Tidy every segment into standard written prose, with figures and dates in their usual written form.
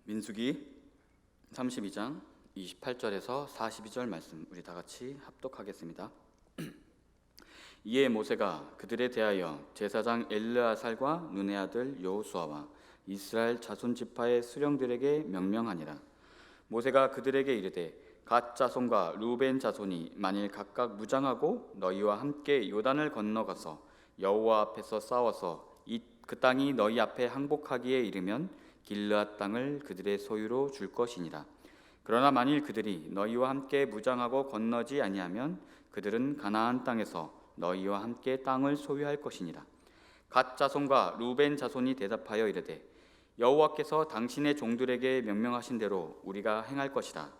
민수기 32장 28절에서 42절 말씀 우리 다 같이 합독하겠습니다. 이에 모세가 그들에 대하여 제사장 엘르아살과 눈의 아들 여호수아와 이스라엘 자손 지파의 수령들에게 명령하니라. 모세가 그들에게 이르되 갓 자손과 루벤 자손이 만일 각각 무장하고 너희와 함께 요단을 건너가서 여호와 앞에서 싸워서 그 땅이 너희 앞에 항복하기에 이르면 길르앗 땅을 그들의 소유로 줄 것이니라. 그러나 만일 그들이 너희와 함께 무장하고 건너지 아니하면 그들은 가나안 땅에서 너희와 함께 땅을 소유할 것이니라. 갓 자손과 루벤 자손이 대답하여 이르되 여호와께서 당신의 종들에게 명령하신 대로 우리가 행할 것이다.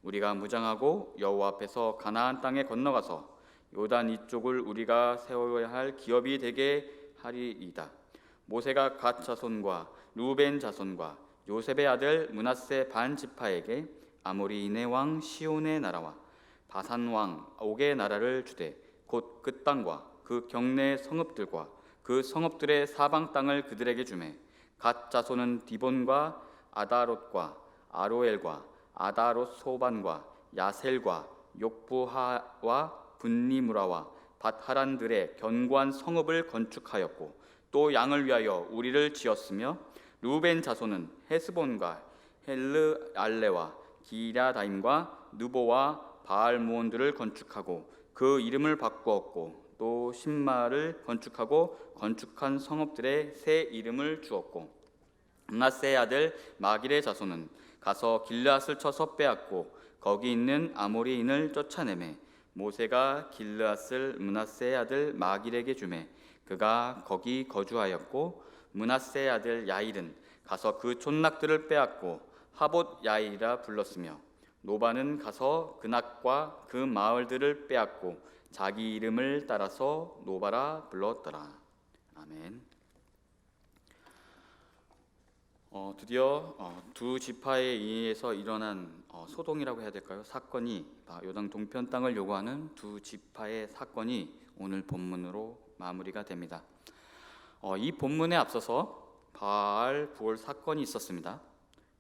우리가 무장하고 여호와 앞에서 가나안 땅에 건너가서 요단 이쪽을 우리가 세워야 할 기업이 되게 하리이다. 모세가 갓 자손과 루벤 자손과 요셉의 아들 므낫세 반 지파에게 아모리인의 왕 시온의 나라와 바산 왕 옥의 나라를 주되 곧 그 땅과 그 경내 성읍들과 그 성읍들의 사방 땅을 그들에게 주매 갓 자손은 디본과 아다롯과 아로엘과 아다롯 소반과 야셀과 욕부하와 분니무라와 밧하란들의 견고한 성읍을 건축하였고 또 양을 위하여 우리를 지었으며 루벤 자손은 헤스본과 헬르 알레와 기랴다임과 느보와 바알무온들을 건축하고 그 이름을 바꾸었고 또 신마를 건축하고 건축한 성읍들의 새 이름을 주었고 므낫세의 아들 마길의 자손은 가서 길르앗을 쳐서 빼앗고 거기 있는 아모리인을 쫓아내매 모세가 길르앗을 므낫세의 아들 마길에게 주매 그가 거기 거주하였고 므낫세의 아들 야일은 가서 그 촌락들을 빼앗고 하봇 야일이라 불렀으며 노바는 가서 그낙과 그 마을들을 빼앗고 자기 이름을 따라서 노바라 불렀더라. 아멘. 드디어 두 지파에 의해서 일어난 소동이라고 해야 될까요? 사건이 요단 동편 땅을 요구하는 두 지파의 사건이 오늘 본문으로 마무리가 됩니다. 이 본문에 앞서서 바알 부올 사건이 있었습니다.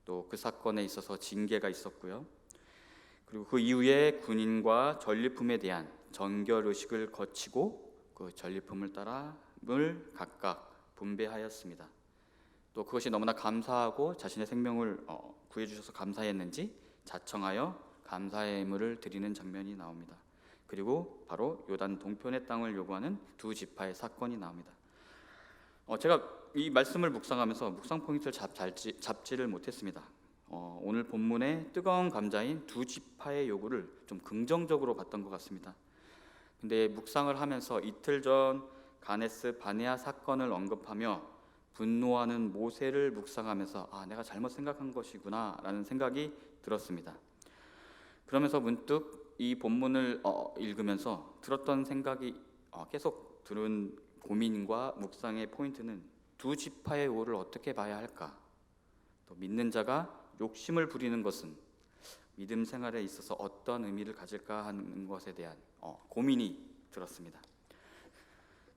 또 그 사건에 있어서 징계가 있었고요. 그리고 그 이후에 군인과 전리품에 대한 정결 의식을 거치고 그 전리품을 따라을 각각 분배하였습니다. 또 그것이 너무나 감사하고 자신의 생명을 구해주셔서 감사했는지 자청하여 감사의 예물을 드리는 장면이 나옵니다. 그리고 바로 요단 동편의 땅을 요구하는 두 지파의 사건이 나옵니다. 제가 이 말씀을 묵상하면서 묵상 포인트를 잡지를 못했습니다. 오늘 본문의 뜨거운 감자인 두 지파의 요구를 좀 긍정적으로 봤던 것 같습니다. 근데 묵상을 하면서 이틀 전 가네스 바네아 사건을 언급하며 분노하는 모세를 묵상하면서 내가 잘못 생각한 것이구나 라는 생각이 들었습니다. 그러면서 문득 이 본문을 읽으면서 들었던 생각이 계속 들은 고민과 묵상의 포인트는 두 지파의 요구를 어떻게 봐야 할까? 또 믿는 자가 욕심을 부리는 것은 믿음 생활에 있어서 어떤 의미를 가질까 하는 것에 대한 고민이 들었습니다.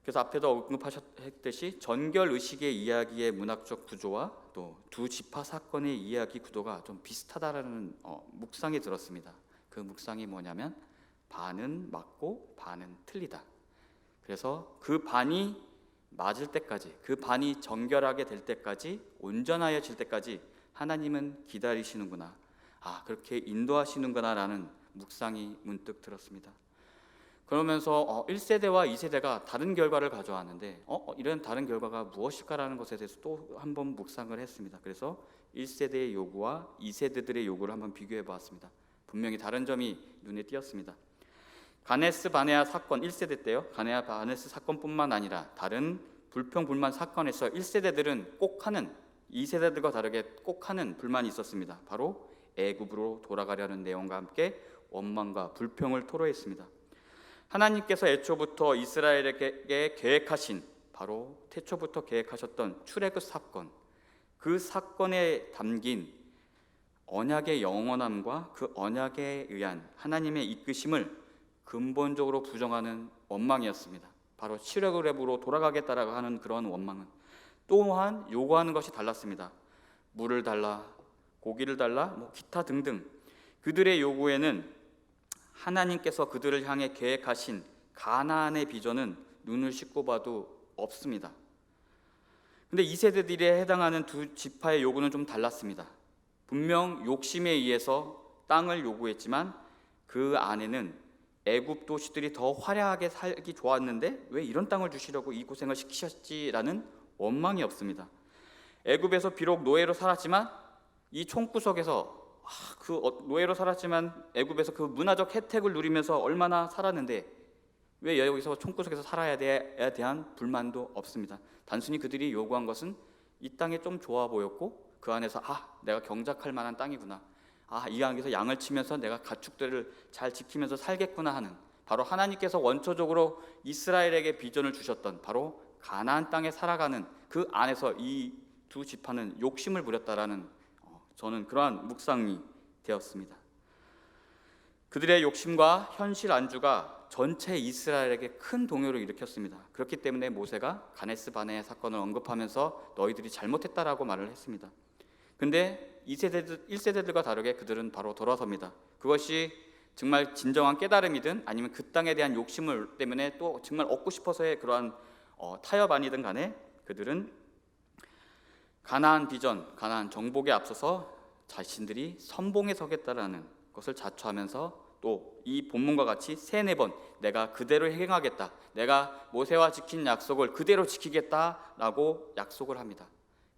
그래서 앞에도 언급하셨듯이 전결 의식의 이야기의 문학적 구조와 또 두 지파 사건의 이야기 구도가 좀 비슷하다라는 묵상이 들었습니다. 그 묵상이 뭐냐면 반은 맞고 반은 틀리다. 그래서 그 반이 맞을 때까지, 그 반이 정결하게 될 때까지, 온전하여질 때까지 하나님은 기다리시는구나, 그렇게 인도하시는구나 라는 묵상이 문득 들었습니다. 그러면서 1세대와 2세대가 다른 결과를 가져왔는데 이런 다른 결과가 무엇일까라는 것에 대해서 또 한번 묵상을 했습니다. 그래서 1세대의 요구와 2세대들의 요구를 한번 비교해 보았습니다. 분명히 다른 점이 눈에 띄었습니다. 가네스 바네아 사건 1세대 때요, 가네아 바네스 사건뿐만 아니라 다른 불평 불만 사건에서 1세대들은 꼭 하는, 2세대들과 다르게 꼭 하는 불만이 있었습니다. 바로 애굽으로 돌아가려는 내용과 함께 원망과 불평을 토로했습니다. 하나님께서 애초부터 이스라엘에게 계획하신, 바로 태초부터 계획하셨던 출애굽 사건, 그 사건에 담긴 언약의 영원함과 그 언약에 의한 하나님의 이끄심을 근본적으로 부정하는 원망이었습니다. 바로 출애굽으로 돌아가겠다라고 하는 그런 원망은 또한 요구하는 것이 달랐습니다. 물을 달라, 고기를 달라, 기타 등등 그들의 요구에는 하나님께서 그들을 향해 계획하신 가나안의 비전은 눈을 씻고 봐도 없습니다. 근데 이 세대들이 해당하는 두 지파의 요구는 좀 달랐습니다. 분명 욕심에 의해서 땅을 요구했지만 그 안에는 애굽 도시들이 더 화려하게 살기 좋았는데 왜 이런 땅을 주시려고 이 고생을 시키셨지라는 원망이 없습니다. 애굽에서 비록 노예로 살았지만 이 총구석에서 노예로 살았지만 애굽에서 그 문화적 혜택을 누리면서 얼마나 살았는데 왜 여기서 총구석에서 살아야 돼에 대한 불만도 없습니다. 단순히 그들이 요구한 것은 이 땅이 좀 좋아 보였고 그 안에서 내가 경작할 만한 땅이구나, 이 안에서 양을 치면서 내가 가축들을 잘 지키면서 살겠구나 하는, 바로 하나님께서 원초적으로 이스라엘에게 비전을 주셨던 바로 가나안 땅에 살아가는 그 안에서 이 두 지파는 욕심을 부렸다라는 저는 그러한 묵상이 되었습니다. 그들의 욕심과 현실 안주가 전체 이스라엘에게 큰 동요를 일으켰습니다. 그렇기 때문에 모세가 가데스 바네의 사건을 언급하면서 너희들이 잘못했다라고 말을 했습니다. 근데 1세대들과 다르게 그들은 바로 돌아섭니다. 그것이 정말 진정한 깨달음이든 아니면 그 땅에 대한 욕심을 때문에 또 정말 얻고 싶어서의 그러한 타협 아니든 간에 그들은 가나안 비전, 가나안 정복에 앞서서 자신들이 선봉에 서겠다라는 것을 자처하면서 또 이 본문과 같이 3-4번 내가 그대로 행하겠다, 내가 모세와 지킨 약속을 그대로 지키겠다라고 약속을 합니다.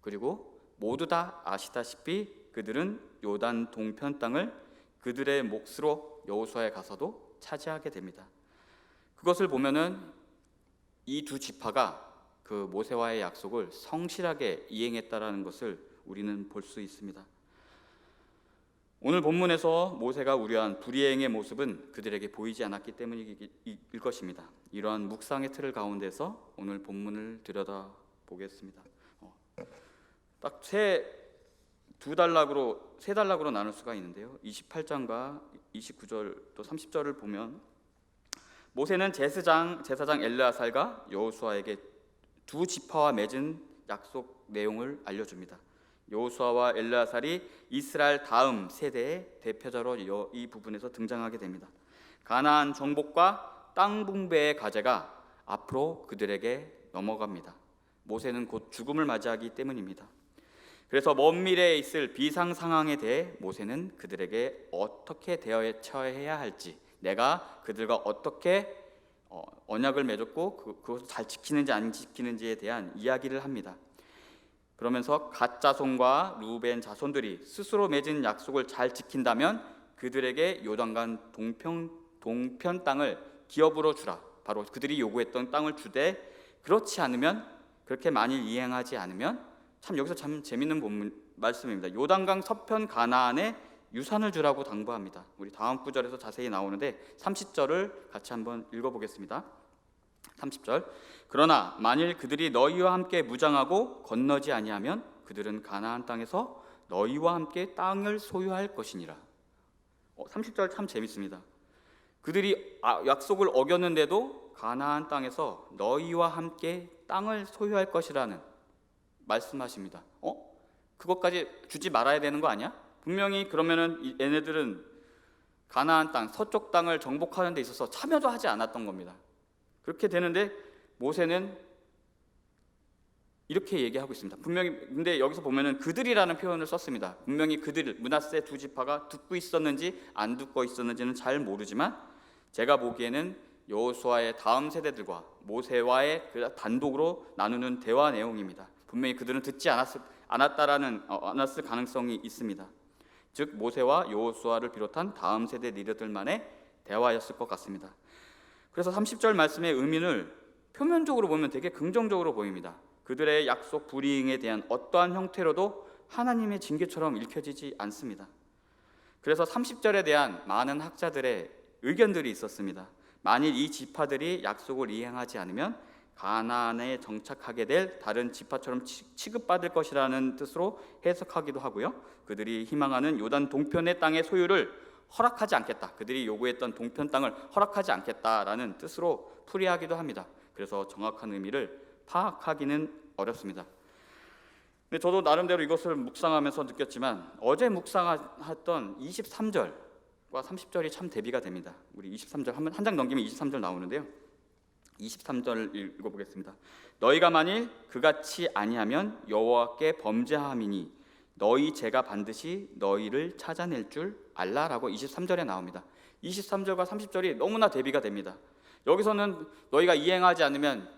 그리고 모두 다 아시다시피 그들은 요단 동편 땅을 그들의 몫으로 여호수아에 가서도 차지하게 됩니다. 그것을 보면은 이 두 지파가 그 모세와의 약속을 성실하게 이행했다라는 것을 우리는 볼 수 있습니다. 오늘 본문에서 모세가 우려한 불이행의 모습은 그들에게 보이지 않았기 때문일 것입니다. 이러한 묵상의 틀을 가운데서 오늘 본문을 들여다보겠습니다. 딱 세 단락으로 나눌 수가 있는데요. 28장과 29절 또 30절을 보면 모세는 제사장 엘르아살과 여호수아에게 두 지파와 맺은 약속 내용을 알려줍니다. 여호수아와 엘르아살이 이스라엘 다음 세대의 대표자로 이 부분에서 등장하게 됩니다. 가나안 정복과 땅 분배의 과제가 앞으로 그들에게 넘어갑니다. 모세는 곧 죽음을 맞이하기 때문입니다. 그래서 먼 미래에 있을 비상 상황에 대해 모세는 그들에게 어떻게 대처해야 할지, 내가 그들과 어떻게 언약을 맺었고 그것을 잘 지키는지 안 지키는지에 대한 이야기를 합니다. 그러면서 갓 자손과 루벤 자손들이 스스로 맺은 약속을 잘 지킨다면 그들에게 요단강 동편 땅을 기업으로 주라, 바로 그들이 요구했던 땅을 주되, 그렇지 않으면, 그렇게 만일 이행하지 않으면, 여기서 참 재밌는 말씀입니다. 요단강 서편 가나안에 유산을 주라고 당부합니다. 우리 다음 구절에서 자세히 나오는데 30절을 같이 한번 읽어보겠습니다. 30절. 그러나 만일 그들이 너희와 함께 무장하고 건너지 아니하면 그들은 가나안 땅에서 너희와 함께 땅을 소유할 것이니라. 30절 참 재밌습니다. 그들이 약속을 어겼는데도 가나안 땅에서 너희와 함께 땅을 소유할 것이라는 말씀하십니다. 그것까지 주지 말아야 되는 거 아니야? 분명히 그러면은 얘네들은 가나안 땅, 서쪽 땅을 정복하는 데 있어서 참여도 하지 않았던 겁니다. 그렇게 되는데 모세는 이렇게 얘기하고 있습니다. 분명히, 근데 여기서 보면은 그들이라는 표현을 썼습니다. 분명히 므낫세 두 지파가 듣고 있었는지 안 듣고 있었는지는 잘 모르지만 제가 보기에는 여호수아의 다음 세대들과 모세와의 단독으로 나누는 대화 내용입니다. 분명히 그들은 듣지 않았을 가능성이 있습니다. 즉 모세와 여호수아를 비롯한 다음 세대 리더들만의 대화였을 것 같습니다. 그래서 30절 말씀의 의미를 표면적으로 보면 되게 긍정적으로 보입니다. 그들의 약속 불이행에 대한 어떠한 형태로도 하나님의 징계처럼 읽혀지지 않습니다. 그래서 30절에 대한 많은 학자들의 의견들이 있었습니다. 만일 이 지파들이 약속을 이행하지 않으면 가나안에 정착하게 될 다른 지파처럼 취급받을 것이라는 뜻으로 해석하기도 하고요. 그들이 희망하는 요단 동편의 땅의 소유를 허락하지 않겠다, 그들이 요구했던 동편 땅을 허락하지 않겠다라는 뜻으로 풀이하기도 합니다. 그래서 정확한 의미를 파악하기는 어렵습니다. 근데 저도 나름대로 이것을 묵상하면서 느꼈지만 어제 묵상했던 23절과 30절이 참 대비가 됩니다. 우리 23절 한 장 넘기면 23절 나오는데요. 23절 읽어보겠습니다. 너희가 만일 그같이 아니하면 여호와께 범죄함이니 너희 죄가 반드시 너희를 찾아낼 줄 알라라고 23절에 나옵니다. 23절과 30절이 너무나 대비가 됩니다. 여기서는 너희가 이행하지 않으면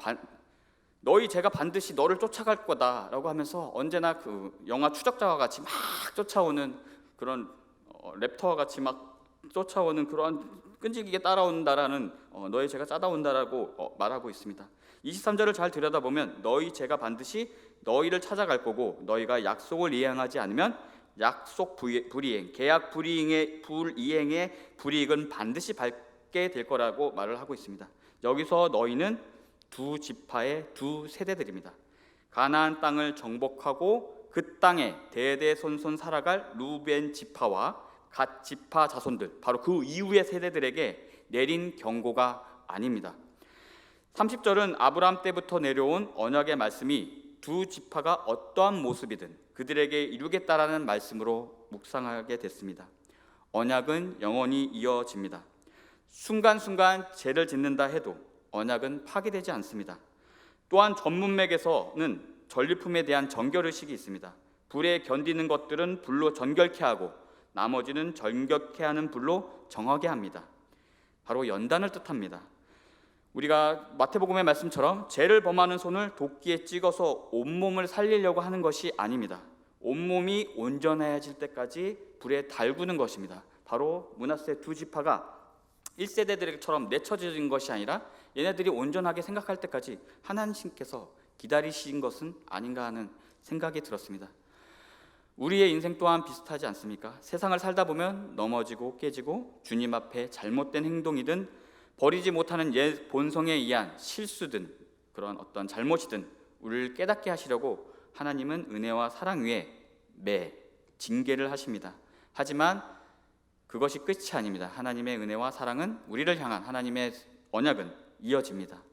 너희 죄가 반드시 너를 쫓아갈 거다라고 하면서 언제나 그 영화 추적자와 같이 막 쫓아오는 그런 랩터와 같이 막 쫓아오는 그런 끈질기게 따라온다라는 너희 죄가 찾아온다라고 말하고 있습니다. 23절을 잘 들여다보면 너희 죄가 반드시 너희를 찾아갈 거고 너희가 약속을 이행하지 않으면 약속 불이행, 계약 불이행의 불이익은 반드시 받게 될 거라고 말을 하고 있습니다. 여기서 너희는 두 지파의 두 세대들입니다. 가나안 땅을 정복하고 그 땅에 대대손손 살아갈 루벤 지파와 갓 지파 자손들, 바로 그 이후의 세대들에게 내린 경고가 아닙니다. 30절은 아브라함 때부터 내려온 언약의 말씀이 두 지파가 어떠한 모습이든 그들에게 이루겠다라는 말씀으로 묵상하게 됐습니다. 언약은 영원히 이어집니다. 순간순간 죄를 짓는다 해도 언약은 파기되지 않습니다. 또한 전문맥에서는 전리품에 대한 정결의식이 있습니다. 불에 견디는 것들은 불로 정결케 하고 나머지는 정결케 하는 불로 정하게 합니다. 바로 연단을 뜻합니다. 우리가 마태복음의 말씀처럼 죄를 범하는 손을 도끼에 찍어서 온몸을 살리려고 하는 것이 아닙니다. 온몸이 온전해질 때까지 불에 달구는 것입니다. 바로 므낫세 두 지파가 1세대들처럼 내쳐진 것이 아니라 얘네들이 온전하게 생각할 때까지 하나님께서 기다리신 것은 아닌가 하는 생각이 들었습니다. 우리의 인생 또한 비슷하지 않습니까? 세상을 살다 보면 넘어지고 깨지고 주님 앞에 잘못된 행동이든 버리지 못하는 옛 본성에 의한 실수든 그런 어떤 잘못이든 우리를 깨닫게 하시려고 하나님은 은혜와 사랑 위에 매 징계를 하십니다. 하지만 그것이 끝이 아닙니다. 하나님의 은혜와 사랑은 우리를 향한 하나님의 언약은 이어집니다.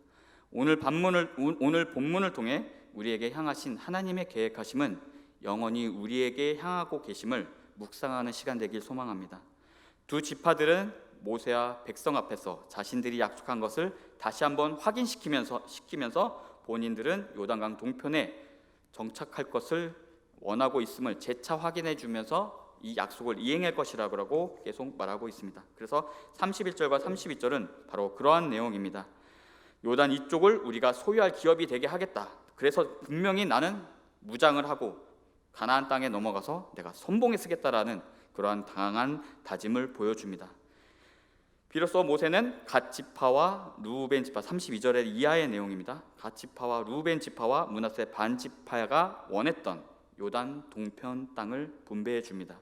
오늘 본문을 통해 우리에게 향하신 하나님의 계획하심은 영원히 우리에게 향하고 계심을 묵상하는 시간 되길 소망합니다. 두 지파들은 모세와 백성 앞에서 자신들이 약속한 것을 다시 한번 확인시키면서 본인들은 요단강 동편에 정착할 것을 원하고 있음을 재차 확인해 주면서 이 약속을 이행할 것이라고 계속 말하고 있습니다. 그래서 31절과 32절은 바로 그러한 내용입니다. 요단 이쪽을 우리가 소유할 기업이 되게 하겠다. 그래서 분명히 나는 무장을 하고 가나안 땅에 넘어가서 내가 선봉에 쓰겠다라는 그러한 강한 다짐을 보여줍니다. 비로소 모세는 갓 지파와 루벤 지파, 32절의 이하의 내용입니다. 갓 지파와 루벤 지파와 므낫세 반 지파가 원했던 요단 동편 땅을 분배해 줍니다.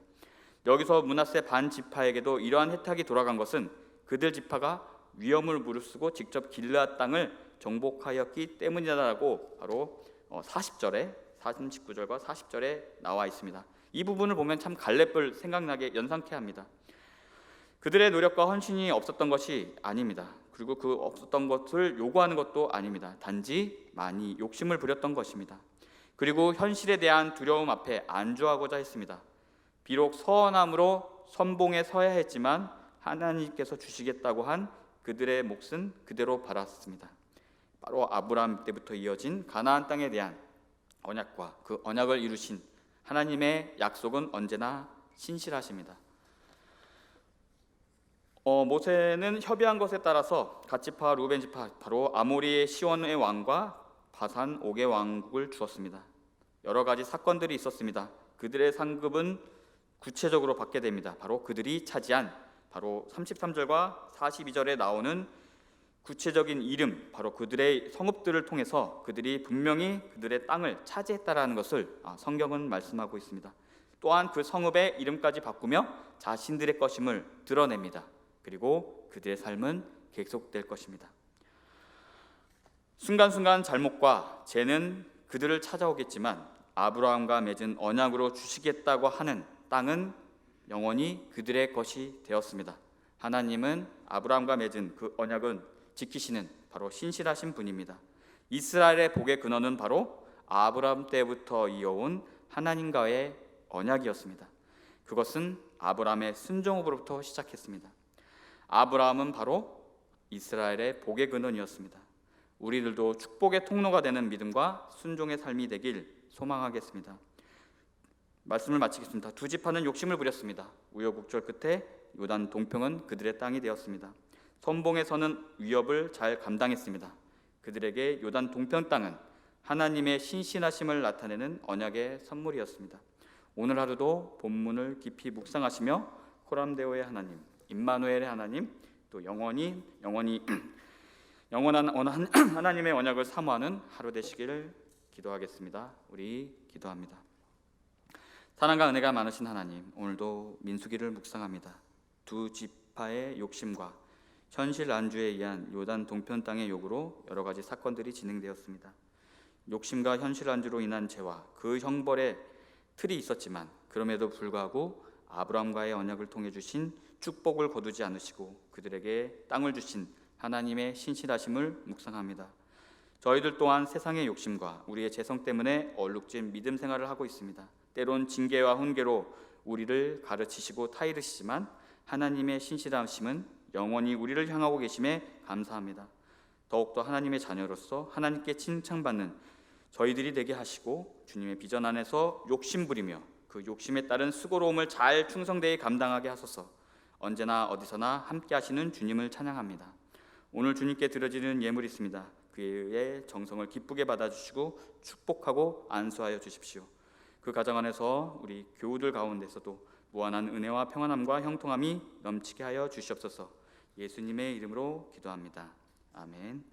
여기서 므낫세 반 지파에게도 이러한 혜택이 돌아간 것은 그들 지파가 위험을 무릅쓰고 직접 길르앗 땅을 정복하였기 때문이다라고 바로 40절에 39절과 40절에 나와 있습니다. 이 부분을 보면 참 갈렙을 생각나게 연상케 합니다. 그들의 노력과 헌신이 없었던 것이 아닙니다. 그리고 그 없었던 것을 요구하는 것도 아닙니다. 단지 많이 욕심을 부렸던 것입니다. 그리고 현실에 대한 두려움 앞에 안주하고자 했습니다. 비록 서원함으로 선봉에 서야 했지만 하나님께서 주시겠다고 한 그들의 몫은 그대로 바랐습니다. 바로 아브라함 때부터 이어진 가나안 땅에 대한 언약과 그 언약을 이루신 하나님의 약속은 언제나 신실하십니다. 모세는 협의한 것에 따라서 갓 지파, 루벤 지파, 바로 아모리의 시온의 왕과 바산 옥의 왕국을 주었습니다. 여러 가지 사건들이 있었습니다. 그들의 상급은 구체적으로 받게 됩니다. 바로 그들이 차지한 바로 33절과 42절에 나오는 구체적인 이름, 바로 그들의 성읍들을 통해서 그들이 분명히 그들의 땅을 차지했다라는 것을 성경은 말씀하고 있습니다. 또한 그 성읍의 이름까지 바꾸며 자신들의 것임을 드러냅니다. 그리고 그들의 삶은 계속될 것입니다. 순간순간 잘못과 죄는 그들을 찾아오겠지만 아브라함과 맺은 언약으로 주시겠다고 하는 땅은 영원히 그들의 것이 되었습니다. 하나님은 아브라함과 맺은 그 언약은 지키시는 바로 신실하신 분입니다. 이스라엘의 복의 근원은 바로 아브라함 때부터 이어온 하나님과의 언약이었습니다. 그것은 아브라함의 순종으로부터 시작했습니다. 아브라함은 바로 이스라엘의 복의 근원이었습니다. 우리들도 축복의 통로가 되는 믿음과 순종의 삶이 되길 소망하겠습니다. 말씀을 마치겠습니다. 두 지파는 욕심을 부렸습니다. 우여곡절 끝에 요단 동평은 그들의 땅이 되었습니다. 선봉에서는 위협을 잘 감당했습니다. 그들에게 요단 동평 땅은 하나님의 신실하심을 나타내는 언약의 선물이었습니다. 오늘 하루도 본문을 깊이 묵상하시며 코람데오의 하나님, 임마누엘의 하나님, 또 영원한 하나님의 언약을 사모하는 하루 되시기를 기도하겠습니다. 우리 기도합니다. 사랑과 은혜가 많으신 하나님, 오늘도 민수기를 묵상합니다. 두 지파의 욕심과 현실 안주에 의한 요단 동편 땅의 요구로 여러 가지 사건들이 진행되었습니다. 욕심과 현실 안주로 인한 죄와 그 형벌의 틀이 있었지만 그럼에도 불구하고 아브라함과의 언약을 통해 주신 축복을 거두지 않으시고 그들에게 땅을 주신 하나님의 신실하심을 묵상합니다. 저희들 또한 세상의 욕심과 우리의 재성 때문에 얼룩진 믿음 생활을 하고 있습니다. 때론 징계와 훈계로 우리를 가르치시고 타이르시지만 하나님의 신실하심은 영원히 우리를 향하고 계심에 감사합니다. 더욱더 하나님의 자녀로서 하나님께 칭찬받는 저희들이 되게 하시고 주님의 비전 안에서 욕심 부리며 그 욕심에 따른 수고로움을 잘 충성되이 감당하게 하소서. 언제나 어디서나 함께 하시는 주님을 찬양합니다. 오늘 주님께 드려지는 예물이 있습니다. 그의 정성을 기쁘게 받아주시고 축복하고 안수하여 주십시오. 그 가정 안에서 우리 교우들 가운데서도 무한한 은혜와 평안함과 형통함이 넘치게 하여 주시옵소서. 예수님의 이름으로 기도합니다. 아멘.